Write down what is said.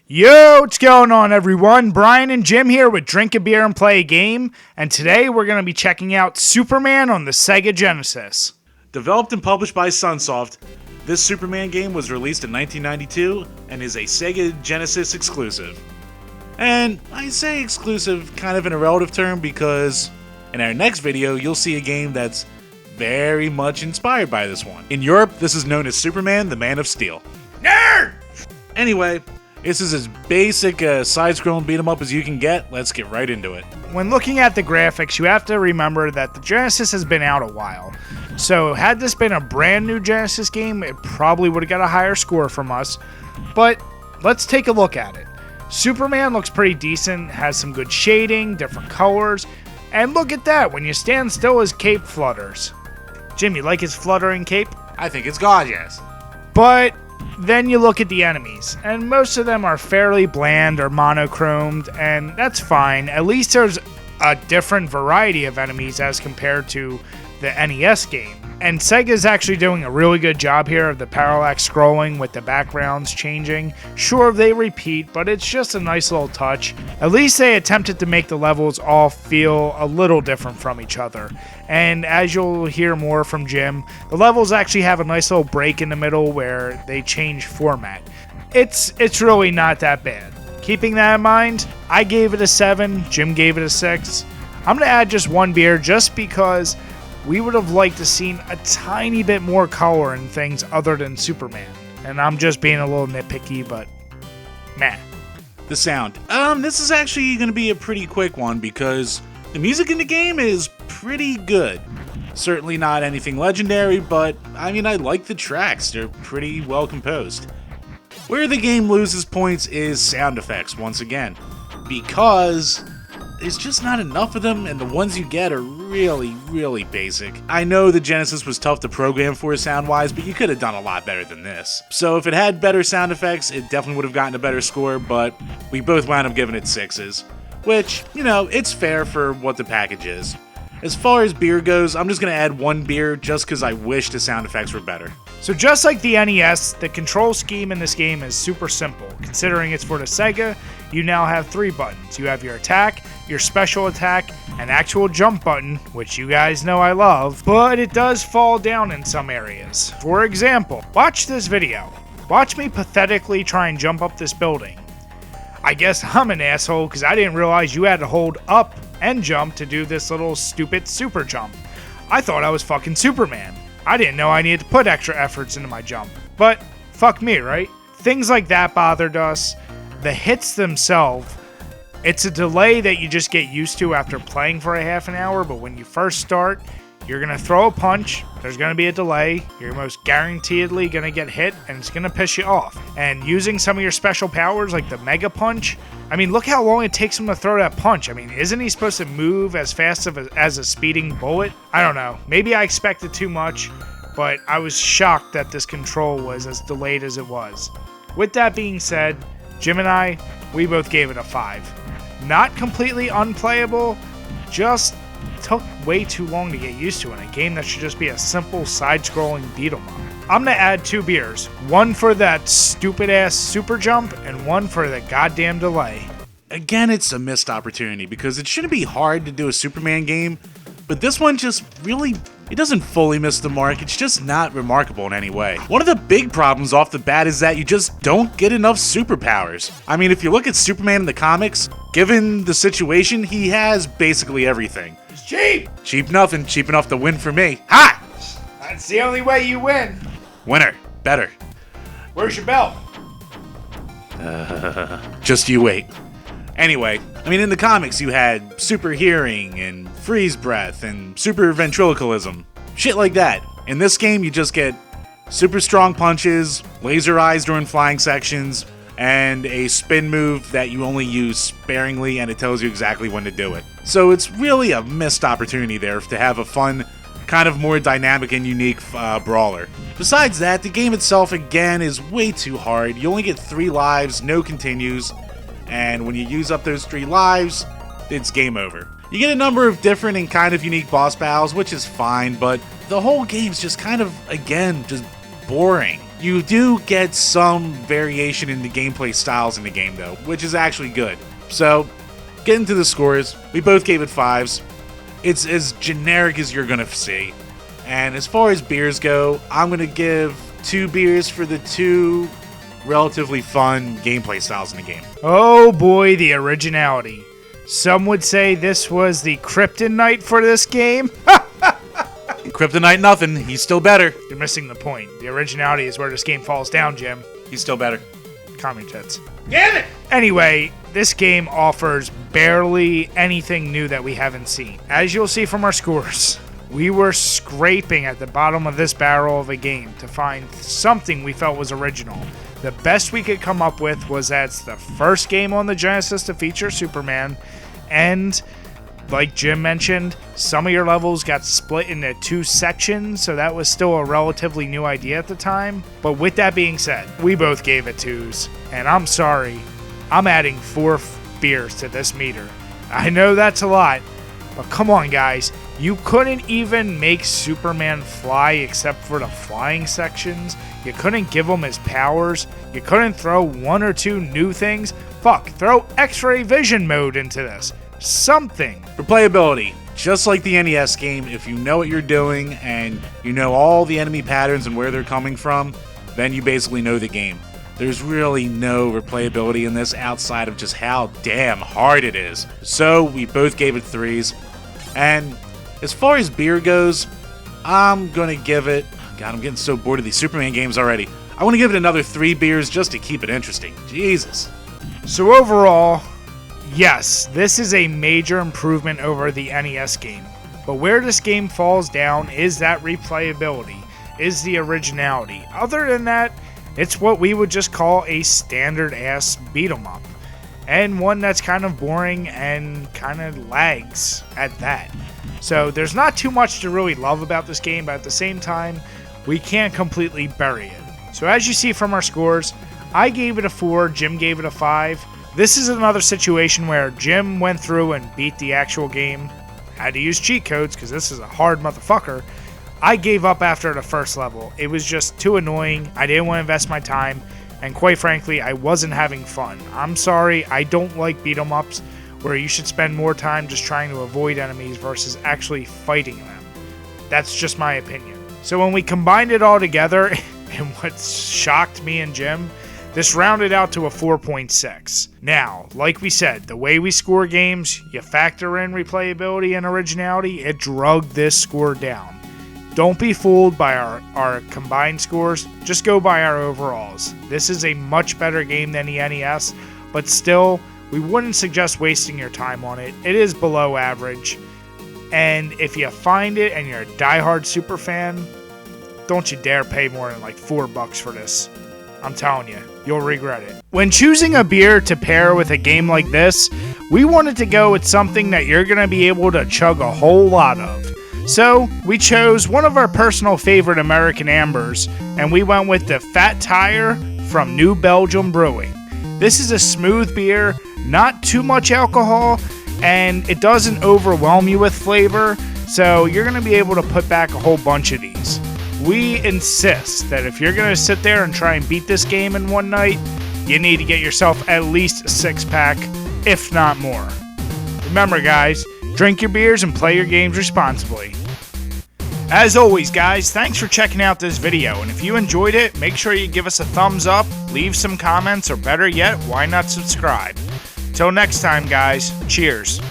Yo, what's going on, everyone? Brian and Jim here with DrinkABeerandPlayAGame, and today we're going to be checking out Superman on the Sega Genesis. Developed and published by Sunsoft, this Superman game was released in 1992 and is a Sega Genesis exclusive. And I say exclusive kind of in a relative term because in our next video you'll see a game that's very much inspired by this one. In Europe, this is known as Superman the Man of Steel. Nerd! Anyway, this is as basic a side-scrolling beat-em-up as you can get. Let's get right into it. When looking at the graphics, you have to remember that the Genesis has been out a while. So had this been a brand new Genesis game, it probably would have got a higher score from us. But let's take a look at it. Superman looks pretty decent, has some good shading, different colors, and look at that, when you stand still his cape flutters. Jim, you like his fluttering cape? I think it's gorgeous. But then you look at the enemies, and most of them are fairly bland or monochromed, and that's fine. At least there's a different variety of enemies as compared to the NES game. And Sega's actually doing a really good job here of the parallax scrolling with the backgrounds changing. Sure, they repeat, but it's just a nice little touch. At least they attempted to make the levels all feel a little different from each other. And as you'll hear more from Jim, the levels actually have a nice little break in the middle where they change format. It's really not that bad. Keeping that in mind, I gave it a 7, Jim gave it a 6. I'm going to add just one beer just because we would have liked to seen a tiny bit more color in things other than Superman. And I'm just being a little nitpicky, but meh. The sound. This is actually going to be a pretty quick one because the music in the game is pretty good. Certainly not anything legendary, but I like the tracks. They're pretty well composed. Where the game loses points is sound effects once again, because there's just not enough of them, and the ones you get are really, really basic. I know the Genesis was tough to program for sound-wise, but you could have done a lot better than this. So if it had better sound effects, it definitely would have gotten a better score, but we both wound up giving it 6s. Which, it's fair for what the package is. As far as beer goes, I'm just going to add one beer just because I wish the sound effects were better. So just like the NES, the control scheme in this game is super simple. Considering it's for the Sega, you now have 3 buttons. You have your attack, your special attack, an actual jump button, which you guys know I love, but it does fall down in some areas. For example, watch this video. Watch me pathetically try and jump up this building. I guess I'm an asshole because I didn't realize you had to hold up and jump to do this little stupid super jump. I thought I was fucking Superman. I didn't know I needed to put extra efforts into my jump. But fuck me, right? Things like that bothered us. The hits themselves, it's a delay that you just get used to after playing for a half an hour, but when you first start, you're going to throw a punch, there's going to be a delay, you're most guaranteedly going to get hit, and it's going to piss you off. And using some of your special powers like the Mega Punch, look how long it takes him to throw that punch. Isn't he supposed to move as fast as a speeding bullet? I don't know. Maybe I expected too much, but I was shocked that this control was as delayed as it was. With that being said, Jim and I, we both gave it a 5. Not completely unplayable, just took way too long to get used to in a game that should just be a simple side-scrolling beat-em-up. I'm gonna add 2 beers, one for that stupid-ass super jump and one for the goddamn delay. Again, it's a missed opportunity because it shouldn't be hard to do a Superman game, but this one just really, it doesn't fully miss the mark. It's just not remarkable in any way. One of the big problems off the bat is that you just don't get enough superpowers. If you look at Superman in the comics, given the situation, he has basically everything. It's cheap! Cheap nothing, cheap enough to win for me. Ha! That's the only way you win. Winner. Better. Where's your belt? Just you wait. Anyway, in the comics you had super hearing and freeze breath and super ventriloquism. Shit like that. In this game you just get super strong punches, laser eyes during flying sections, and a spin move that you only use sparingly and it tells you exactly when to do it. So it's really a missed opportunity there to have a fun, kind of more dynamic and unique brawler. Besides that, the game itself again is way too hard. You only get 3 lives, no continues, and when you use up those 3 lives, it's game over. You get a number of different and kind of unique boss battles, which is fine, but the whole game's just kind of, again, just boring. You do get some variation in the gameplay styles in the game though, which is actually good. So, getting to the scores, we both gave it 5s. It's as generic as you're gonna see. And as far as beers go, I'm gonna give 2 beers for the 2 relatively fun gameplay styles in the game. Oh boy, the originality. Some would say this was the kryptonite for this game. Kryptonite nothing, he's still better. You're missing the point. The originality is where this game falls down, Jim. He's still better. Calm your tits. Damn it! Anyway, this game offers barely anything new that we haven't seen. As you'll see from our scores, we were scraping at the bottom of this barrel of a game to find something we felt was original. The best we could come up with was that it's the first game on the Genesis to feature Superman, and like Jim mentioned, some of your levels got split into 2 sections, so that was still a relatively new idea at the time. But with that being said, we both gave it 2s, and I'm sorry, I'm adding 4 beers to this meter. I know that's a lot, but come on guys, you couldn't even make Superman fly except for the flying sections. You couldn't give him his powers. You couldn't throw 1 or 2 new things. Fuck, throw X-ray vision mode into this. Something. For playability, just like the NES game, if you know what you're doing and you know all the enemy patterns and where they're coming from, then you basically know the game. There's really no replayability in this outside of just how damn hard it is. So we both gave it 3s. And as far as beer goes, I'm gonna give it... God, I'm getting so bored of these Superman games already. I want to give it another 3 beers just to keep it interesting. Jesus. So overall, yes, this is a major improvement over the NES game. But where this game falls down is that replayability, is the originality. Other than that, it's what we would just call a standard-ass beat-em-up. And one that's kind of boring and kind of lags at that. So there's not too much to really love about this game, but at the same time, we can't completely bury it. So as you see from our scores, I gave it a 4, Jim gave it a 5. This is another situation where Jim went through and beat the actual game. Had to use cheat codes because this is a hard motherfucker. I gave up after the first level. It was just too annoying. I didn't want to invest my time. And quite frankly, I wasn't having fun. I'm sorry, I don't like beat 'em ups where you should spend more time just trying to avoid enemies versus actually fighting them. That's just my opinion. So when we combined it all together, and what shocked me and Jim, this rounded out to a 4.6. Now, like we said, the way we score games, you factor in replayability and originality, it drug this score down. Don't be fooled by our combined scores, just go by our overalls. This is a much better game than the NES, but still, we wouldn't suggest wasting your time on it. It is below average, and if you find it and you're a diehard super fan, don't you dare pay more than like $4 for this. I'm telling you, you'll regret it. When choosing a beer to pair with a game like this, we wanted to go with something that you're going to be able to chug a whole lot of. So, we chose one of our personal favorite American Ambers, and we went with the Fat Tire from New Belgium Brewing. This is a smooth beer, not too much alcohol, and it doesn't overwhelm you with flavor, so you're going to be able to put back a whole bunch of these. We insist that if you're going to sit there and try and beat this game in one night, you need to get yourself at least a 6-pack, if not more. Remember guys, drink your beers and play your games responsibly. As always guys, thanks for checking out this video, and if you enjoyed it, make sure you give us a thumbs up, leave some comments, or better yet, why not subscribe? Till next time guys, cheers.